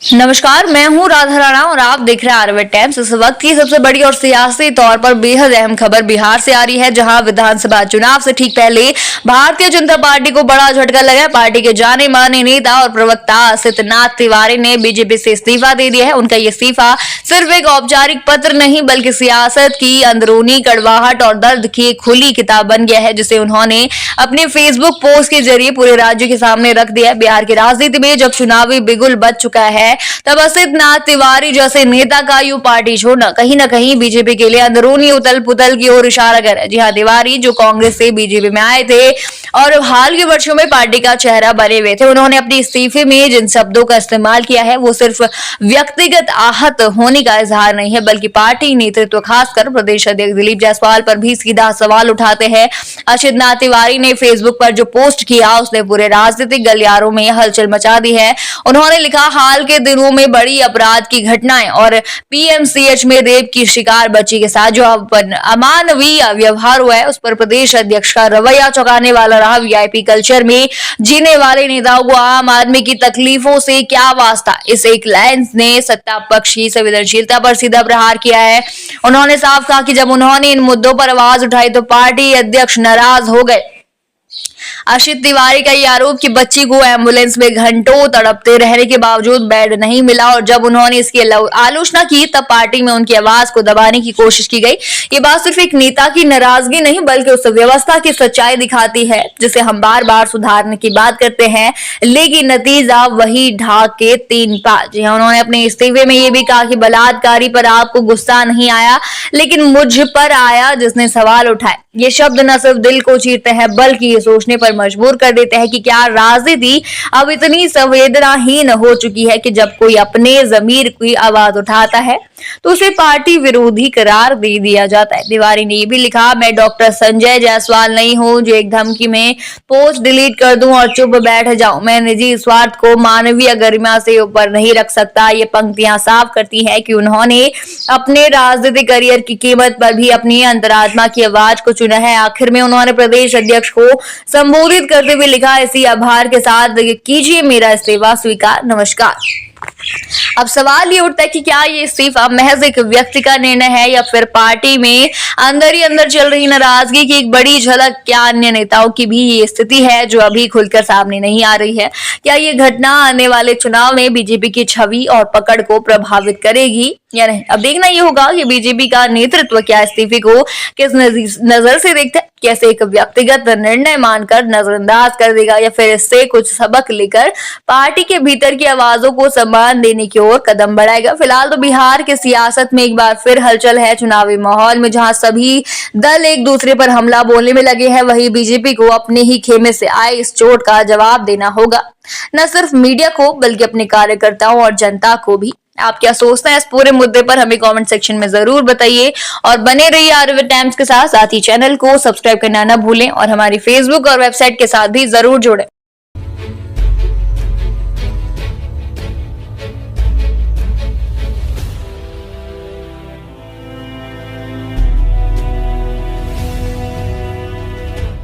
नमस्कार, मैं हूं राधा राणा और आप देख रहे हैं आरवे टाइम्स। इस वक्त की सबसे बड़ी और सियासी तौर पर बेहद अहम खबर बिहार से आ रही है, जहां विधानसभा चुनाव से ठीक पहले भारतीय जनता पार्टी को बड़ा झटका लगा। पार्टी के जाने माने नेता और प्रवक्ता असितनाथ तिवारी ने बीजेपी से इस्तीफा दे दिया है। उनका ये इस्तीफा सिर्फ एक औपचारिक पत्र नहीं बल्कि सियासत की अंदरूनी कड़वाहट और दर्द की एक खुली किताब बन गया है, जिसे उन्होंने अपने फेसबुक पोस्ट के जरिए पूरे राज्य के सामने रख दिया है। बिहार की राजनीति में जब चुनावी बिगुल बच चुका है, तब असितनाथ तिवारी जैसे नेता का यूं पार्टी छोड़ना कहीं न कहीं बीजेपी के लिए अंदरूनी उथल पुथल की ओर इशारा कर है। जी हाँ, तिवारी जो कांग्रेस से बीजेपी में आए थे और हाल के वर्षों में पार्टी का चेहरा बने हुए थे, उन्होंने अपने इस्तीफे में जिन शब्दों का इस्तेमाल किया है वो सिर्फ व्यक्तिगत आहत होने का इजहार नहीं है, बल्कि पार्टी नेतृत्व खासकर प्रदेश अध्यक्ष दिलीप जायसवाल पर भी सीधा सवाल उठाते हैं। असितनाथ तिवारी ने फेसबुक पर जो पोस्ट किया उसने पूरे राजनीतिक गलियारों में हलचल मचा दी है। उन्होंने लिखा, हाल के दिनों में बड़ी अपराध की घटनाएं और पीएमसीएच में रेप की शिकार बच्ची के साथ जो अमानवीय व्यवहार हुआ है, उस पर प्रदेश अध्यक्ष का रवैया चौंकाने वाला रहा। वीआईपी कल्चर में जीने वाले नेताओं को आम आदमी की तकलीफों से क्या वास्ता, इस एक लाइन ने सत्ता पक्ष की संवेदनशीलता पर सीधा प्रहार किया है। उन्होंने साफ कहा कि जब उन्होंने इन मुद्दों पर आवाज उठाई तो पार्टी अध्यक्ष नाराज हो गए। असित तिवारी का ये आरोप कि बच्ची को एम्बुलेंस में घंटों तड़पते रहने के बावजूद बेड नहीं मिला और जब उन्होंने इसकी आलोचना की तब पार्टी में उनकी आवाज को दबाने की कोशिश की गई। ये बात सिर्फ एक नेता की नाराजगी नहीं बल्कि उस व्यवस्था की सच्चाई दिखाती है जिसे हम बार बार सुधारने की बात करते हैं, लेकिन नतीजा वही ढाक के 3 पाँच। जी हाँ, उन्होंने अपने इस्तीफे में ये भी कहा कि बलात्कारी पर आपको गुस्सा नहीं आया लेकिन मुझ पर आया जिसने सवाल उठाए। ये शब्द न सिर्फ दिल को चीरते हैं बल्कि ये सोचने पर मजबूर कर देते हैं कि क्या राजनीति अब इतनी संवेदनाहीन हो चुकी है कि जब कोई अपने जमीर की आवाज उठाता है तो उसे पार्टी विरोधी करार दे दिया जाता है। तिवारी ने ये भी लिखा, मैं डॉक्टर संजय जायसवाल नहीं हूं जो एक धमकी में पोस्ट डिलीट कर दूं और चुप बैठ जाऊं। मैं निजी स्वार्थ को मानवीय गरिमा से ऊपर नहीं रख सकता। ये पंक्तियां साफ करती है कि उन्होंने अपने राजनीतिक करियर की कीमत पर भी अपनी अंतरात्मा की आवाज को चुना है। आखिर में उन्होंने प्रदेश अध्यक्ष को संबोधित करते हुए लिखा, इसी आभार के साथ कीजिए मेरा इस्तीफा स्वीकार, नमस्कार। अब सवाल ये उठता है कि क्या ये इस्तीफा महज एक व्यक्ति का निर्णय है या फिर पार्टी में अंदर ही अंदर चल रही नाराजगी की एक बड़ी झलक? क्या अन्य नेताओं की भी ये स्थिति है जो अभी खुलकर सामने नहीं आ रही है? क्या ये घटना आने वाले चुनाव में बीजेपी की छवि और पकड़ को प्रभावित करेगी या नहीं? अब देखना ये होगा कि बीजेपी का नेतृत्व क्या इस्तीफे को किस नजर से देखता है, कैसे एक व्यक्तिगत निर्णय मानकर नजरअंदाज कर देगा या फिर इससे कुछ सबक लेकर पार्टी के भीतर की आवाजों को सम्मान देने की ओर कदम बढ़ाएगा। फिलहाल तो बिहार की सियासत में एक बार फिर हलचल है। चुनावी माहौल में जहां सभी दल एक दूसरे पर हमला बोलने में लगे हैं, वहीं बीजेपी को अपने ही खेमे से आए इस चोट का जवाब देना होगा, न सिर्फ मीडिया को बल्कि अपने कार्यकर्ताओं और जनता को भी। आप क्या सोचते हैं इस पूरे मुद्दे पर? हमें कमेंट सेक्शन में जरूर बताइए और बने रहिए आरवे टाइम्स के साथ ही चैनल को सब्सक्राइब करना न भूलें और हमारी फेसबुक और वेबसाइट के साथ भी जरूर जुड़ें।